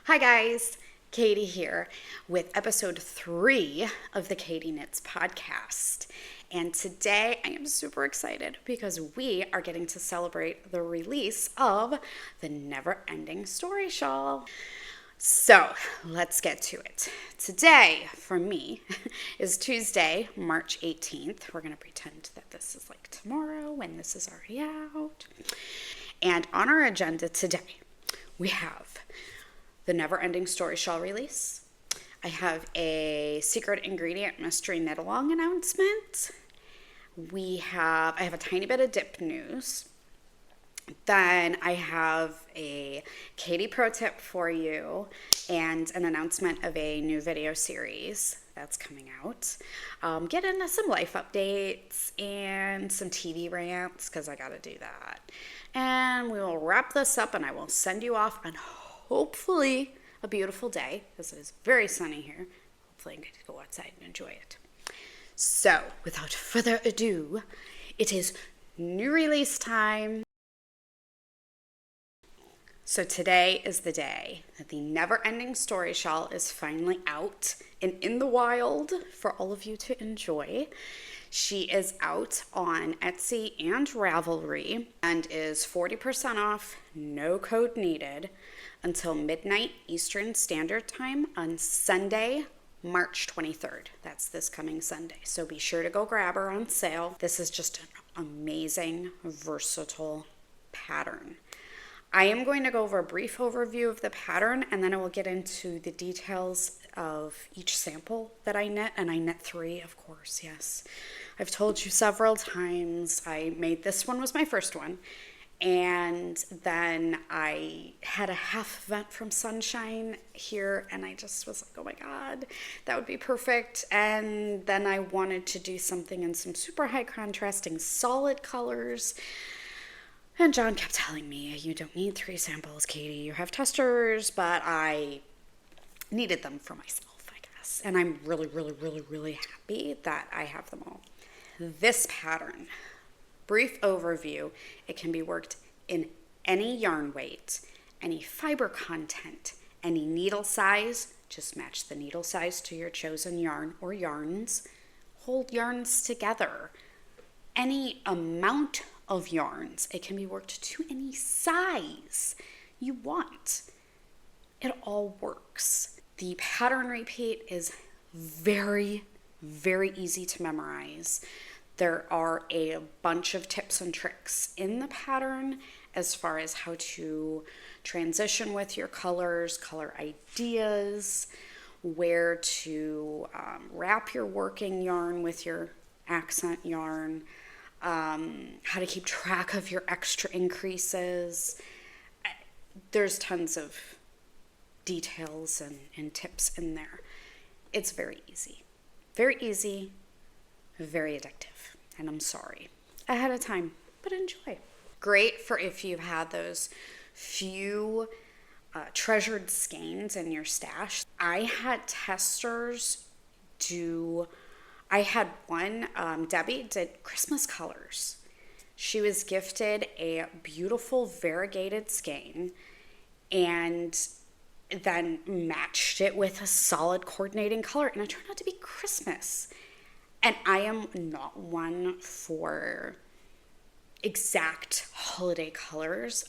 Hi guys, Katie here with episode 3 of the Katie Knits podcast. And today I am super excited because we are getting to celebrate the release of the Never Ending Story Shawl. So let's get to it. Today for me is Tuesday, March 18th. We're going to pretend that this is like tomorrow when this is already out. And on our agenda today, we have the Never Ending Story Shawl release. I have a secret ingredient mystery knit along announcement. I have a tiny bit of dip news. Then I have a Katie pro tip for you and an announcement of a new video series that's coming out. Get into some life updates and some TV rants because I gotta do that. And we will wrap this up and I will send you off on hopefully a beautiful day because it is very sunny here. Hopefully I get to go outside and enjoy it. So without further ado, it is new release time. So today is the day that the Never Ending Story Shawl is finally out and in the wild for all of you to enjoy. She is out on Etsy and Ravelry and is 40% off, no code needed, until midnight Eastern Standard Time on Sunday, March 23rd. That's this coming Sunday. So be sure to go grab her on sale. This is just an amazing, versatile pattern. I am going to go over a brief overview of the pattern and then I will get into the details of each sample that I knit, and I knit 3, of course, yes. I've told you several times I made this one was my first one, and then I had a half event from Sunshine here and I just was like, oh my god, that would be perfect. And then I wanted to do something in some super high contrasting solid colors. And John kept telling me, you don't need 3 samples, Katie. You have testers, but I needed them for myself, I guess. And I'm really, really, really, really happy that I have them all. This pattern, brief overview, it can be worked in any yarn weight, any fiber content, any needle size. Just match the needle size to your chosen yarn or yarns. Hold yarns together. Any amount of yarns. It can be worked to any size you want. It all works. The pattern repeat is very, very easy to memorize. There are a bunch of tips and tricks in the pattern as far as how to transition with your colors, color ideas, where to wrap your working yarn with your accent yarn, how to keep track of your extra increases. There's tons of details and tips in there. It's very easy, very addictive. And I'm sorry ahead of time, but enjoy. Great for if you've had those few treasured skeins in your stash. I had testers I had one, Debbie did Christmas colors. She was gifted a beautiful variegated skein and then matched it with a solid coordinating color, and it turned out to be Christmas. And I am not one for exact holiday colors,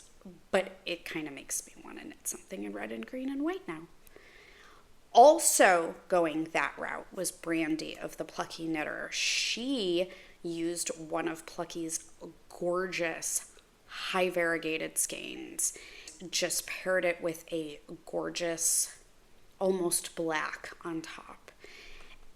but it kind of makes me want to knit something in red and green and white now. Also going that route was Brandy of the Plucky Knitter. She used one of Plucky's gorgeous high variegated skeins, just paired it with a gorgeous almost black on top,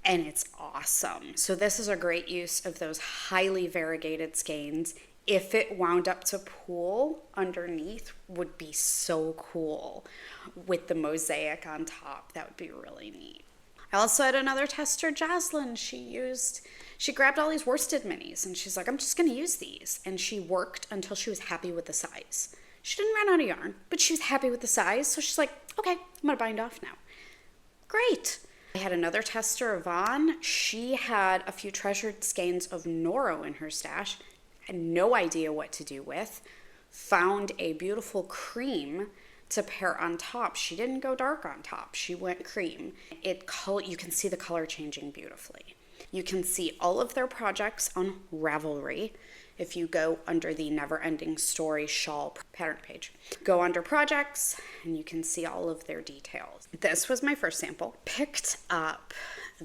and it's awesome. So this is a great use of those highly variegated skeins. If it wound up to pool underneath, would be so cool with the mosaic on top. That would be really neat. I also had another tester, Jocelyn. She grabbed all these worsted minis and she's like, I'm just going to use these. And she worked until she was happy with the size. She didn't run out of yarn, but she was happy with the size. So she's like, okay, I'm going to bind off now. Great. I had another tester, Yvonne. She had a few treasured skeins of Noro in her stash. Had no idea what to do with. Found a beautiful cream to pair on top. She didn't go dark on top. She went cream. You can see the color changing beautifully. You can see all of their projects on Ravelry. If you go under the Never Ending Story Shawl pattern page, go under projects and you can see all of their details. This was my first sample. Picked up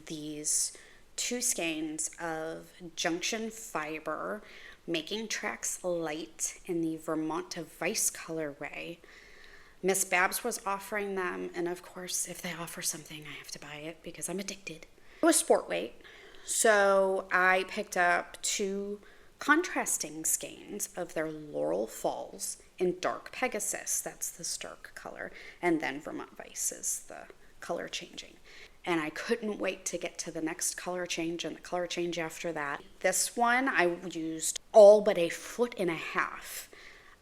these 2 skeins of Junction Fiber Making Tracks Light in the Vermont Vice colorway. Miss Babs was offering them, and of course, if they offer something, I have to buy it because I'm addicted. It was sport weight, so I picked up 2 contrasting skeins of their Laurel Falls in Dark Pegasus. That's the stark color, and then Vermont Vice is the color changing. And I couldn't wait to get to the next color change and the color change after that. This one, I used all but 1.5 feet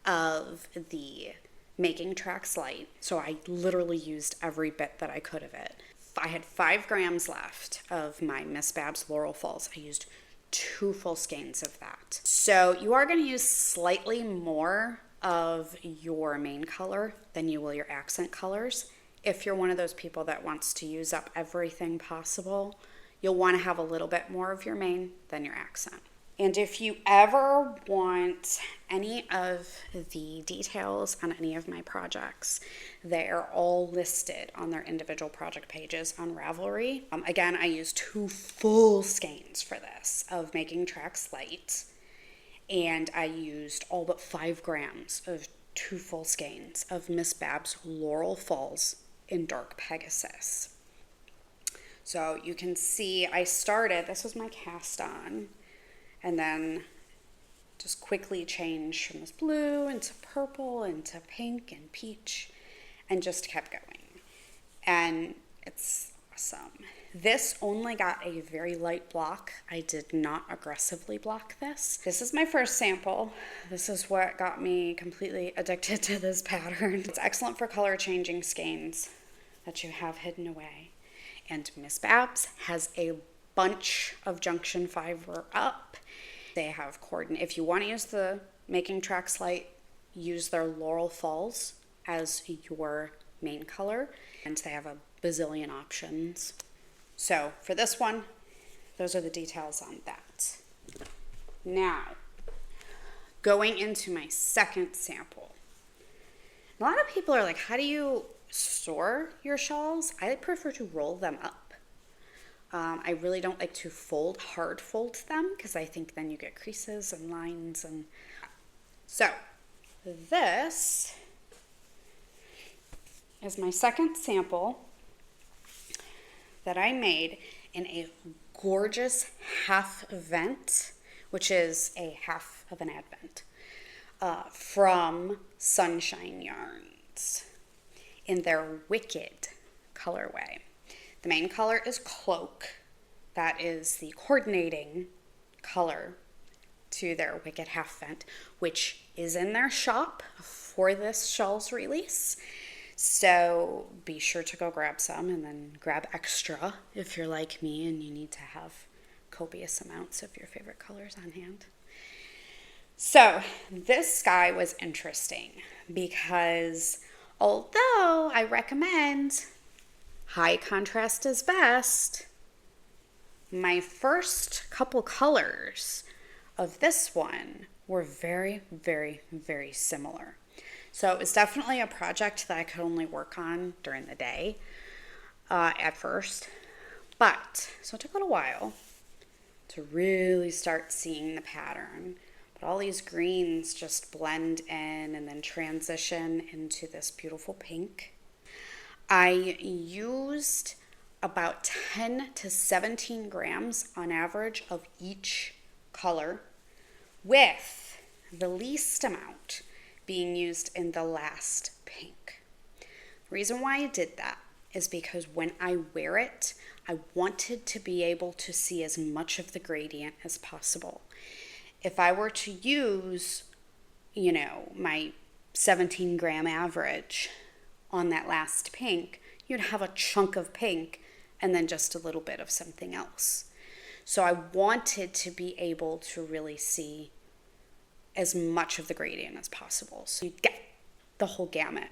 of the Making Tracks Light. So I literally used every bit that I could of it. I had 5 grams left of my Miss Babs Laurel Falls. I used 2 full skeins of that. So you are going to use slightly more of your main color than you will your accent colors. If you're one of those people that wants to use up everything possible, you'll want to have a little bit more of your main than your accent. And if you ever want any of the details on any of my projects, they are all listed on their individual project pages on Ravelry. Again, I used 2 full skeins for this of Making Tracks Light, and I used all but 5 grams of 2 full skeins of Miss Babs Laurel Falls in Dark Pegasus. So you can see I started, this was my cast on, and then just quickly changed from this blue into purple into pink and peach, and just kept going. And it's awesome. This only got a very light block. I did not aggressively block this. This is my first sample. This is what got me completely addicted to this pattern. It's excellent for color changing skeins that you have hidden away. And Miss Babs has a bunch of Junction Fiber up. They have coordinate. If you want to use the Making Tracks Light, use their Laurel Falls as your main color, and they have a bazillion options. So for this one, those are the details on that. Now, going into my second sample. A lot of people are like, how do you store your shawls? I prefer to roll them up. I really don't like to hard fold them, because I think then you get creases and lines. And so this is my second sample that I made in a gorgeous half vent, which is a half of an advent, from Sunshine Yarns in their Wicked colorway. The main color is Cloak. That is the coordinating color to their Wicked half vent, which is in their shop for this shawl's release. So be sure to go grab some, and then grab extra if you're like me and you need to have copious amounts of your favorite colors on hand. So this guy was interesting because although I recommend high contrast is best, my first couple colors of this one were very, very, very similar. So it was definitely a project that I could only work on during the day at first. So it took a little while to really start seeing the pattern. But all these greens just blend in and then transition into this beautiful pink. I used about 10 to 17 grams on average of each color, with the least amount being used in the last pink. The reason why I did that is because when I wear it, I wanted to be able to see as much of the gradient as possible. If I were to use, my 17 gram average on that last pink, you'd have a chunk of pink and then just a little bit of something else. So I wanted to be able to really see as much of the gradient as possible. So you get the whole gamut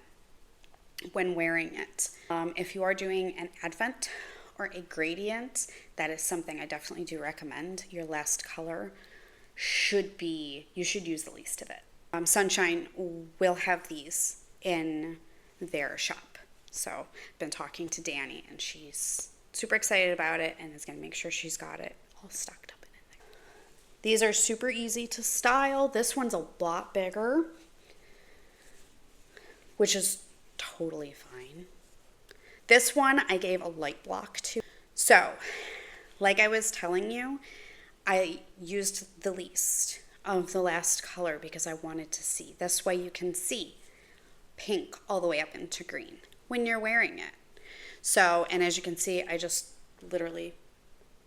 when wearing it. If you are doing an advent or a gradient, that is something I definitely do recommend. Your last color you should use the least of it. Sunshine will have these in their shop. So I've been talking to Danny and she's super excited about it and is going to make sure she's got it all stocked up in there. These are super easy to style. This one's a lot bigger, which is totally fine. This one I gave a light block to. So, like I was telling you, I used the least of the last color because I wanted to see. This way you can see pink all the way up into green when you're wearing it. So, and as you can see, I just literally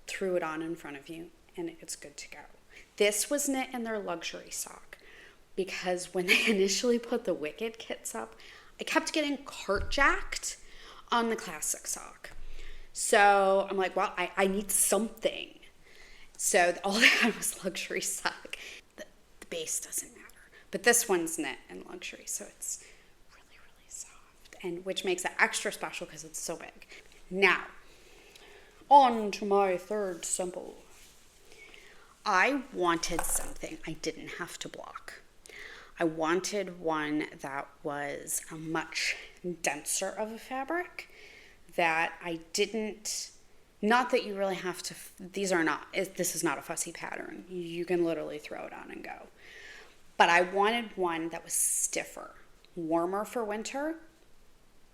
threw it on in front of you and it's good to go. This was knit in their luxury sock because when they initially put the Wicked kits up, I kept getting cart jacked on the classic sock. So I'm like, well, I need something. So all they had was luxury sock. The base doesn't matter. But this one's knit in luxury, so it's really, really soft, and which makes it extra special because it's so big. Now, on to my third simple. I wanted something I didn't have to block. I wanted one that was a much denser of a fabric that I didn't, not that you really have to, this is not a fussy pattern. You can literally throw it on and go. But I wanted one that was stiffer, warmer for winter.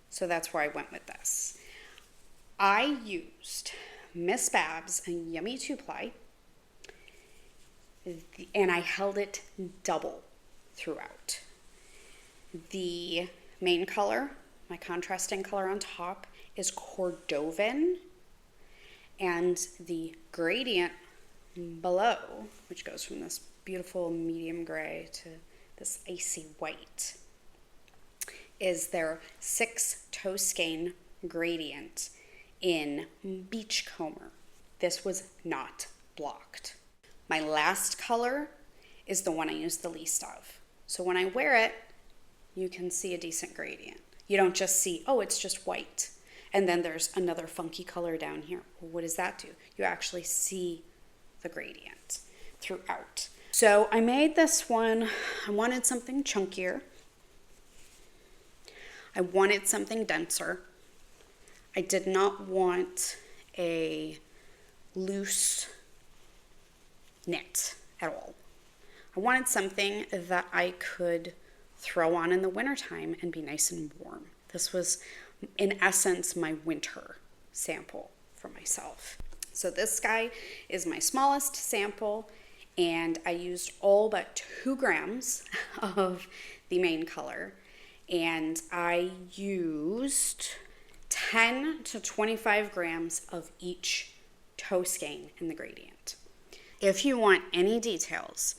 So that's where I went with this. I used Miss Babs a Yummy 2-ply, and I held it double throughout. The main color, my contrasting color on top, is Cordovan, and the gradient below, which goes from this beautiful medium gray to this icy white, is their 6 toe skein gradient in Beachcomber. This was not blocked. My last color is the one I use the least of. So when I wear it, you can see a decent gradient. You don't just see, oh, it's just white. And then there's another funky color down here. Well, what does that do? You actually see the gradient throughout. So I made this one. I wanted something chunkier. I wanted something denser. I did not want a loose knit at all. I wanted something that I could throw on in the wintertime and be nice and warm. This was, in essence, my winter sample for myself. So this guy is my smallest sample, and I used all but 2 grams of the main color, and I used 10 to 25 grams of each toe skein in the gradient. If you want any details,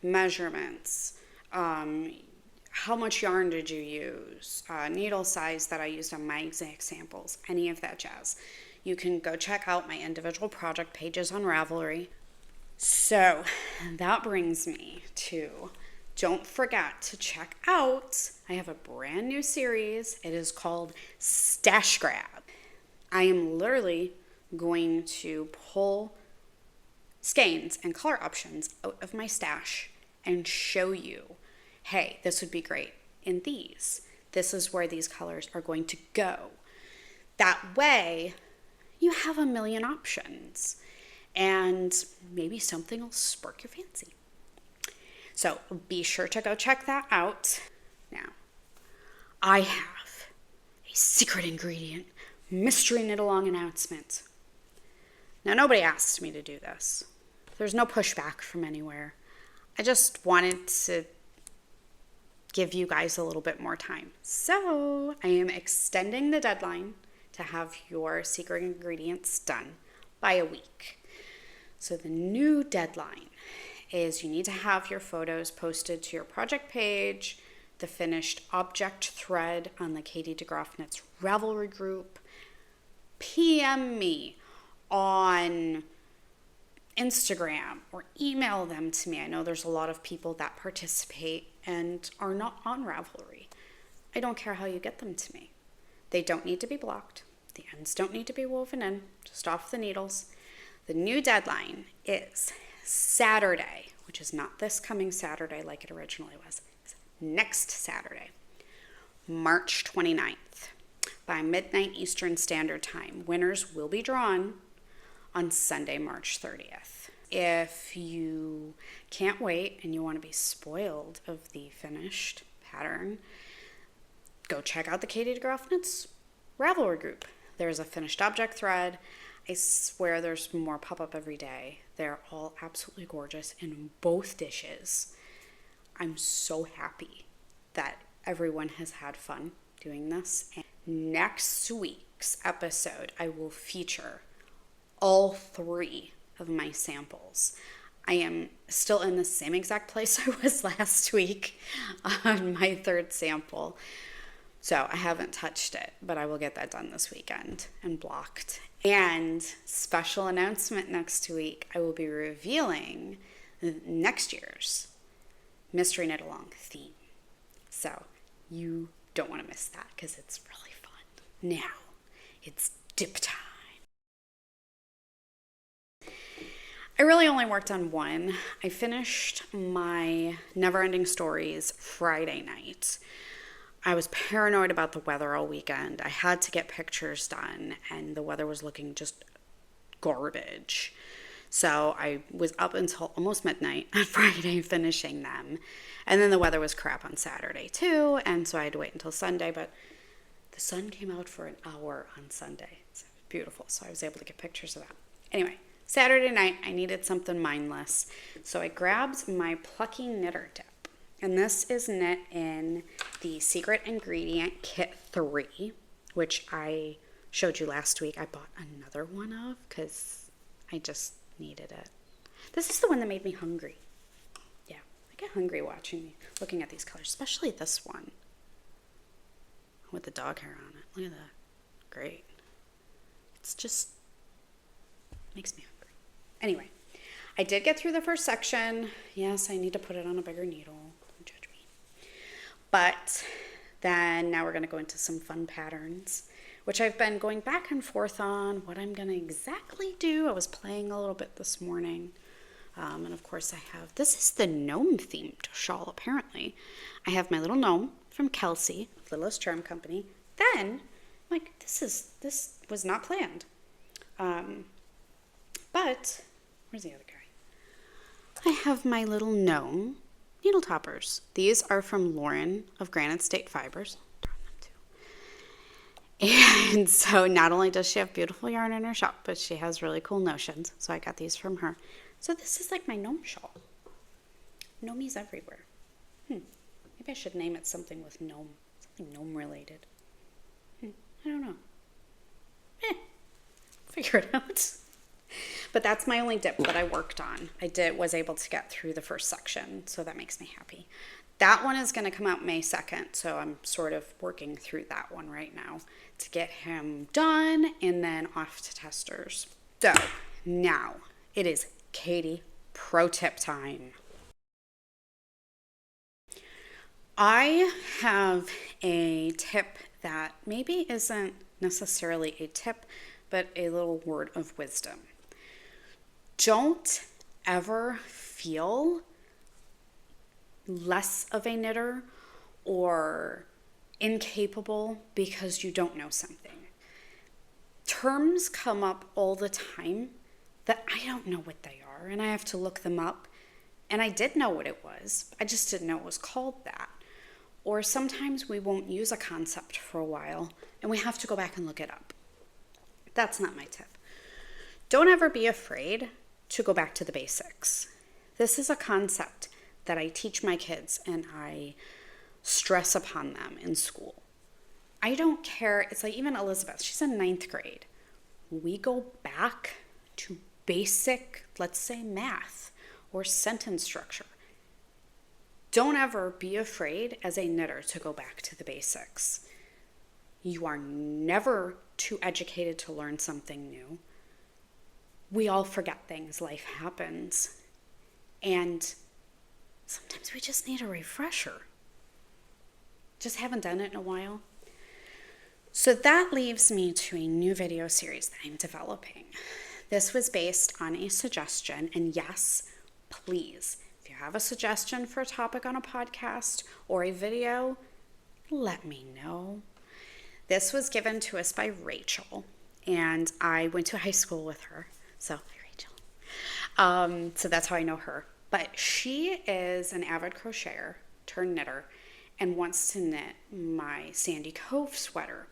measurements, how much yarn did you use, needle size that I used on my exact samples, any of that jazz, you can go check out my individual project pages on Ravelry. So that brings me to, don't forget to check out, I have a brand new series. It is called Stash Grab. I am literally going to pull skeins and color options out of my stash and show you, hey, this would be great in these. This is where these colors are going to go. That way, you have a million options, and maybe something will spark your fancy. So be sure to go check that out. Now, I have a secret ingredient, mystery knit along announcement. Now, nobody asked me to do this. There's no pushback from anywhere. I just wanted to give you guys a little bit more time. So I am extending the deadline to have your secret ingredients done by a week. So the new deadline is you need to have your photos posted to your project page, the finished object thread on the Katie DeGroff Knits Ravelry group. PM me on Instagram or email them to me. I know there's a lot of people that participate and are not on Ravelry. I don't care how you get them to me. They don't need to be blocked. The ends don't need to be woven in, just off the needles. The new deadline is Saturday, which is not this coming Saturday like it originally was. It's next Saturday, March 29th, by midnight Eastern Standard Time. Winners will be drawn on Sunday, March 30th. If you can't wait and you want to be spoiled of the finished pattern, go check out the Katie DeGroff Knits Ravelry group. There's a finished object thread. I swear there's more pop up every day. They're all absolutely gorgeous in both dishes. I'm so happy that everyone has had fun doing this. And next week's episode, I will feature all 3 of my samples. I am still in the same exact place I was last week on my 3rd sample. So I haven't touched it, but I will get that done this weekend and blocked. And special announcement next week, I will be revealing next year's Mystery Knit Along theme. So you don't want to miss that because it's really fun. Now, it's dip time. I really only worked on one. I finished my Neverending Stories Friday night. I was paranoid about the weather all weekend. I had to get pictures done, and the weather was looking just garbage. So I was up until almost midnight on Friday finishing them. And then the weather was crap on Saturday too, and so I had to wait until Sunday, but the sun came out for an hour on Sunday. So it was beautiful, so I was able to get pictures of that. Anyway, Saturday night, I needed something mindless, so I grabbed my Plucky Knitter dip. And this is knit in the Secret Ingredient Kit 3, which I showed you last week. I bought another one of because I just needed it. This is the one that made me hungry. Yeah, I get hungry looking at these colors, especially this one with the dog hair on it. Look at that. Great. It's just makes me hungry. Anyway, I did get through the first section. Yes, I need to put it on a bigger needle. Don't judge me. But then now we're going to go into some fun patterns, which I've been going back and forth on what I'm going to exactly do. I was playing a little bit this morning. And of course I have, this is the gnome themed shawl apparently. I have my little gnome from Kelsey, Littlest Charm Company. Then, like, this was not planned. But, where's the other guy? I have my little gnome needle toppers. These are from Lauren of Granite State Fibers. And so not only does she have beautiful yarn in her shop, but she has really cool notions. So I got these from her. So this is like my gnome shawl. Gnomies everywhere. Maybe I should name it something with gnome. Something gnome related. I don't know. Figure it out. But that's my only dip that I worked on. Was able to get through the first section, so that makes me happy. That one is going to come out May 2nd, so I'm sort of working through that one right now to get him done and then off to testers. So now it is Katie Pro Tip time. I have a tip that maybe isn't necessarily a tip, but a little word of wisdom. Don't ever feel less of a knitter or incapable because you don't know something. Terms come up all the time that I don't know what they are, and I have to look them up. And I did know what it was, I just didn't know it was called that. Or sometimes we won't use a concept for a while, and we have to go back and look it up. That's not my tip. Don't ever be afraid to go back to the basics. This is a concept that I teach my kids and I stress upon them in school. I don't care. It's like even Elizabeth, she's in 9th grade. We go back to basic, let's say math or sentence structure. Don't ever be afraid as a knitter to go back to the basics. You are never too educated to learn something new. We all forget things. Life happens. And sometimes we just need a refresher. Just haven't done it in a while. So that leaves me to a new video series that I'm developing. This was based on a suggestion, and yes, please, if you have a suggestion for a topic on a podcast or a video, let me know. This was given to us by Rachel, and I went to high school with her. So, hi, Rachel. So that's how I know her. But she is an avid crocheter turned knitter and wants to knit my Sandy Cove sweater.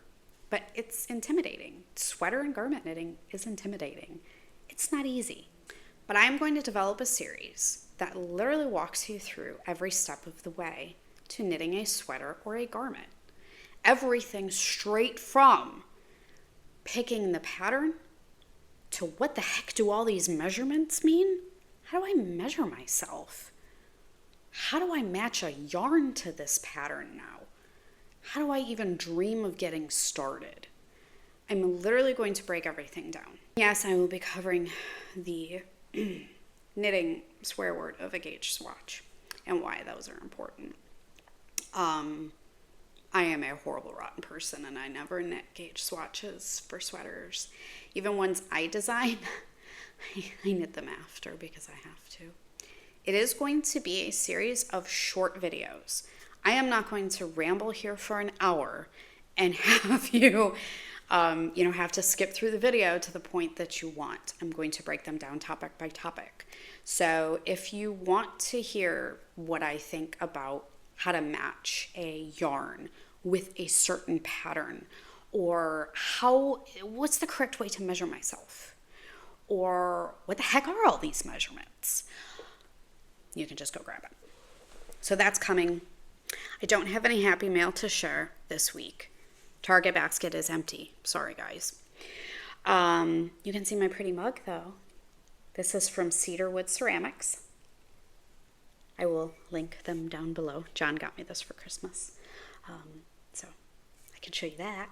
But it's intimidating. Sweater and garment knitting is intimidating. It's not easy. But I'm going to develop a series that literally walks you through every step of the way to knitting a sweater or a garment. Everything straight from picking the pattern to what the heck do all these measurements mean? How do I measure myself? How do I match a yarn to this pattern now? How do I even dream of getting started? I'm literally going to break everything down. Yes, I will be covering the knitting swear word of a gauge swatch and why those are important. I am a horrible, rotten person, and I never knit gauge swatches for sweaters. Even ones I design, I knit them after because I have to. It is going to be a series of short videos. I am not going to ramble here for an hour and have you, have to skip through the video to the point that you want. I'm going to break them down topic by topic. So if you want to hear what I think about how to match a yarn with a certain pattern, or what's the correct way to measure myself, or what the heck are all these measurements, you can just go grab it. So that's coming. I don't have any happy mail to share this week. Target basket is empty. Sorry, guys. You can see my pretty mug, though. This is from Cedarwood Ceramics. I will link them down below. John got me this for Christmas. So I can show you that.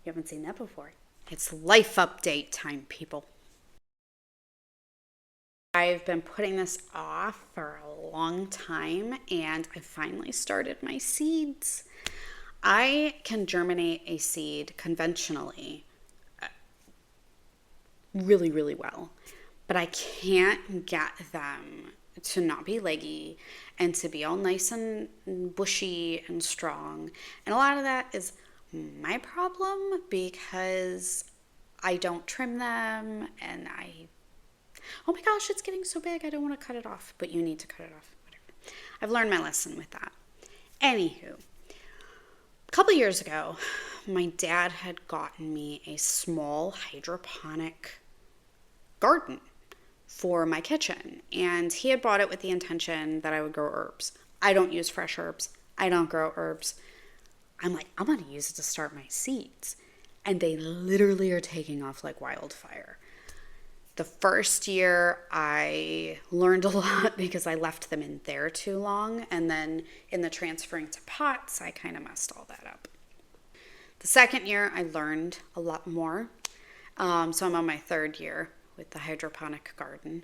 You haven't seen that before. It's life update time, people. I've been putting this off for a long time, and I finally started my seeds. I can germinate a seed conventionally really, really well, but I can't get them to not be leggy and to be all nice and bushy and strong. And a lot of that is my problem because I don't trim them, and oh my gosh, it's getting so big, I don't want to cut it off, but you need to cut it off, whatever. I've learned my lesson with that. Anywho, a couple years ago, my dad had gotten me a small hydroponic garden for my kitchen, and he had bought it with the intention that I would grow herbs. I don't use fresh herbs. I don't grow herbs. I'm like, I'm going to use it to start my seeds, and they literally are taking off like wildfire. The first year I learned a lot because I left them in there too long, and then in the transferring to pots, I kind of messed all that up. The second year I learned a lot more, so I'm on my third year with the hydroponic garden.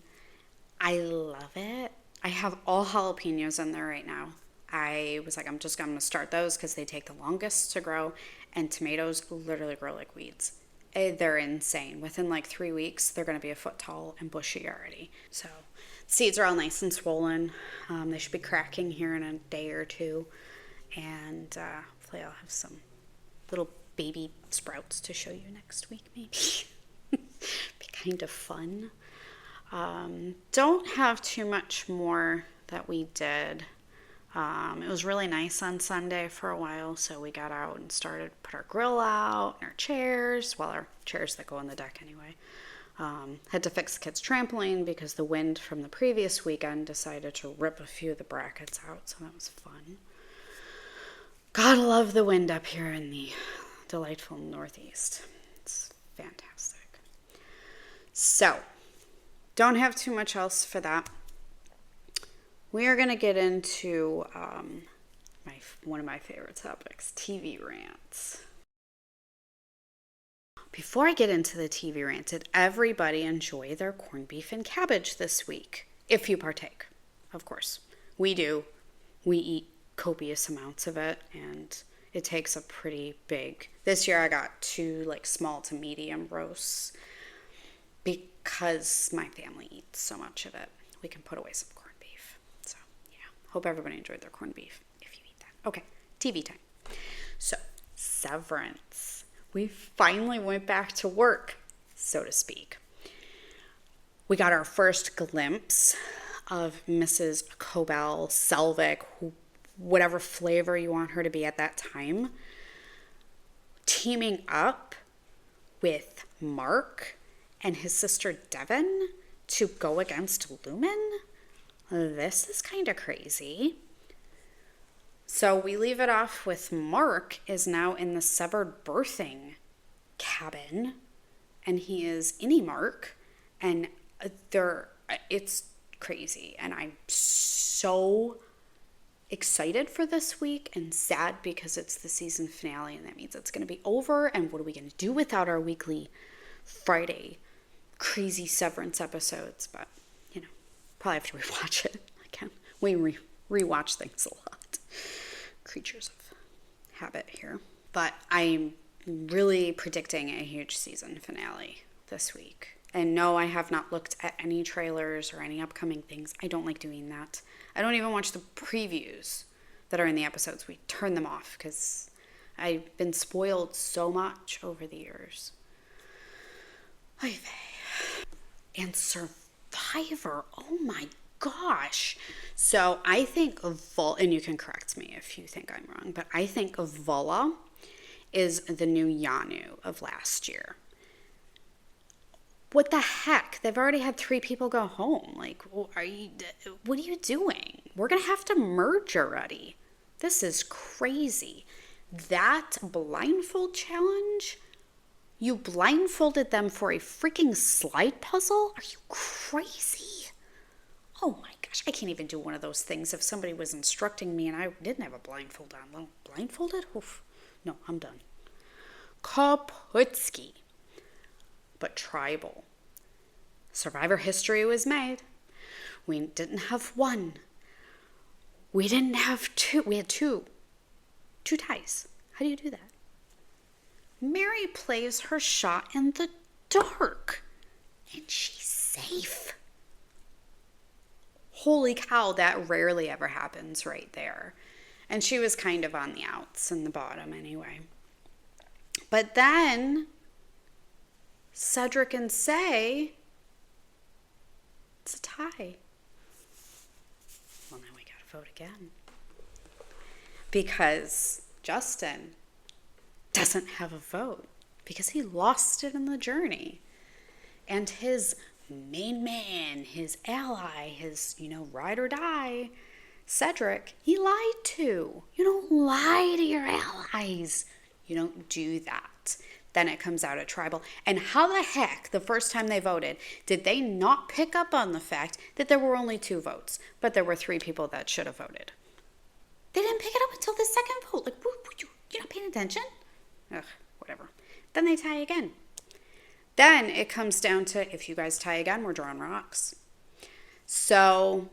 I love it. I have all jalapenos in there right now. I was like, I'm just going to start those because they take the longest to grow, and tomatoes literally grow like weeds. They're insane. Within like 3 weeks, they're going to be a foot tall and bushy already. So seeds are all nice and swollen. They should be cracking here in a day or two. And hopefully I'll have some little baby sprouts to show you next week, maybe. Be kind of fun. Don't have too much more that we did. It was really nice on Sunday for a while, so we got out and started put our grill out and our chairs, well, our chairs that go on the deck anyway. Had to fix the kids' trampoline because the wind from the previous weekend decided to rip a few of the brackets out, so that was fun. Gotta love the wind up here in the delightful Northeast. It's fantastic. So, don't have too much else for that. We are going to get into one of my favorite topics, TV rants. Before I get into the TV rant, did everybody enjoy their corned beef and cabbage this week? If you partake, of course. We do. We eat copious amounts of it, and It takes a pretty big, this year I got 2 like small to medium roasts because my family eats so much of it. We can put away some corned beef. So yeah, hope everybody enjoyed their corned beef if you eat that. Okay, TV time. So Severance. We finally went back to work, so to speak. We got our first glimpse of Mrs. Cobell, Selvig, whatever flavor you want her to be at that time, teaming up with Mark and his sister Devin to go against Lumen. This is kind of crazy. So we leave it off with Mark is now in the severed birthing cabin, and he is Innie Mark, and it's crazy, and I'm so excited for this week and sad because it's the season finale, and that means it's going to be over, and what are we going to do without our weekly Friday crazy Severance episodes? But probably have to rewatch it again. We rewatch things a lot, creatures of habit here. But I'm really predicting a huge season finale this week. And no, I have not looked at any trailers or any upcoming things. I don't like doing that. I don't even watch the previews that are in the episodes. We turn them off because I've been spoiled so much over the years. And Survivor, oh my gosh. So I think and you can correct me if you think I'm wrong, but I think Vola is the new Yanu of last year. What the heck? They've already had 3 people go home. Like, what are you doing? We're going to have to merge already. This is crazy. That blindfold challenge? You blindfolded them for a freaking slide puzzle? Are you crazy? Oh my gosh, I can't even do one of those things if somebody was instructing me and I didn't have a blindfold on. Blindfolded? Oof. No, I'm done. Kaputski. But tribal. Survivor history was made. We didn't have 1. We didn't have 2. We had 2. 2 ties. How do you do that? Mary plays her shot in the dark. And she's safe. Holy cow, that rarely ever happens right there. And she was kind of on the outs and the bottom anyway. But then Cedric and Say, it's a tie. Well, now we gotta vote again. Because Justin doesn't have a vote. Because he lost it in the journey. And his main man, his ally, his, ride or die, Cedric, he lied to. You don't lie to your allies. You don't do that. Then it comes out at tribal. And how the heck, the first time they voted, did they not pick up on the fact that there were only 2 votes, but there were 3 people that should have voted? They didn't pick it up until the second vote. Like, you're not paying attention? Ugh, whatever. Then they tie again. Then it comes down to, if you guys tie again, we're drawing rocks. So,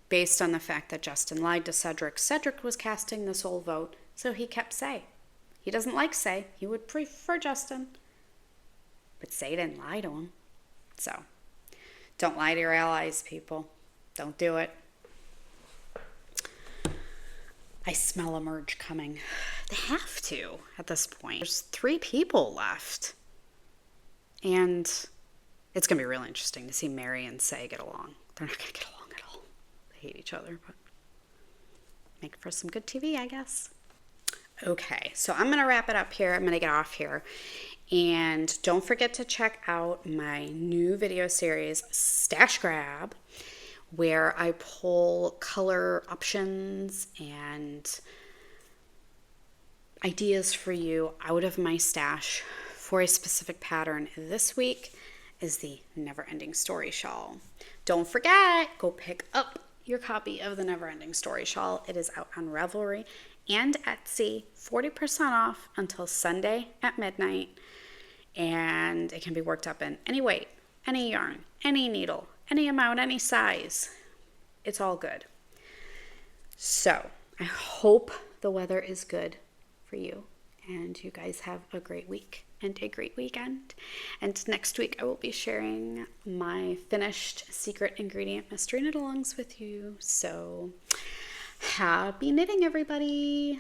based on the fact that Justin lied to Cedric, Cedric was casting the sole vote, so he kept Say. He doesn't like Say. He would prefer Justin. But Say didn't lie to him. So, don't lie to your allies, people. Don't do it. I smell a merge coming. They have to at this point. There's 3 people left. And it's going to be really interesting to see Mary and Say get along. They're not going to get along at all. They hate each other, but make for some good TV, I guess. Okay, so I'm going to wrap it up here. I'm going to get off here. And don't forget to check out my new video series, Stash Grab, where I pull color options and ideas for you out of my stash for a specific pattern. This week is the Never Ending Story Shawl. Don't forget, go pick up your copy of the Never Ending Story Shawl. It is out on Ravelry and Etsy, 40% off until Sunday at midnight. And it can be worked up in any weight, any yarn, any needle, any amount, any size. It's all good. So I hope the weather is good for you. And you guys have a great week and a great weekend. And next week I will be sharing my finished secret ingredient mystery knit alongs with you. So happy knitting, everybody.